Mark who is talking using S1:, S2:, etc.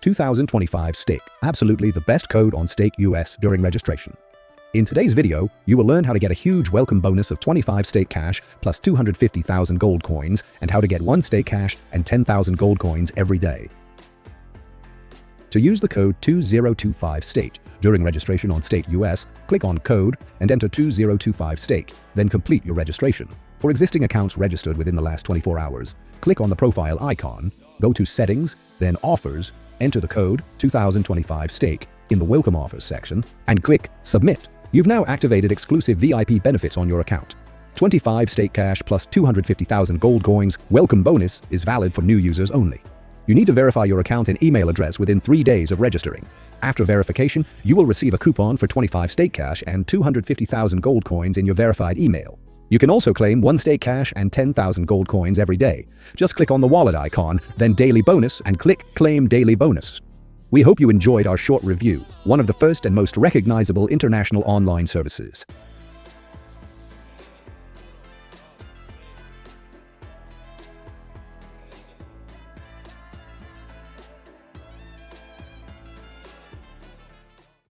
S1: 2025STAKE, absolutely the best code on Stake US during registration. In today's video, you will learn how to get a huge welcome bonus of 25 stake cash plus 250,000 gold coins and how to get 1 stake cash and 10,000 gold coins every day. To use the code 2025STAKE during registration on Stake US, click on Code and enter 2025STAKE, then complete your registration. For existing accounts registered within the last 24 hours, click on the profile icon, go to Settings, then Offers, enter the code 2025STAKE in the Welcome Offers section, and click Submit. You've now activated exclusive VIP benefits on your account. 25 stake cash plus 250,000 gold coins welcome bonus is valid for new users only. You need to verify your account and email address within 3 days of registering. After verification, you will receive a coupon for 25 stake cash and 250,000 gold coins in your verified email. You can also claim 1 stake cash and 10,000 gold coins every day. Just click on the wallet icon, then Daily Bonus, and click Claim Daily Bonus. We hope you enjoyed our short review, one of the first and most recognizable international online services.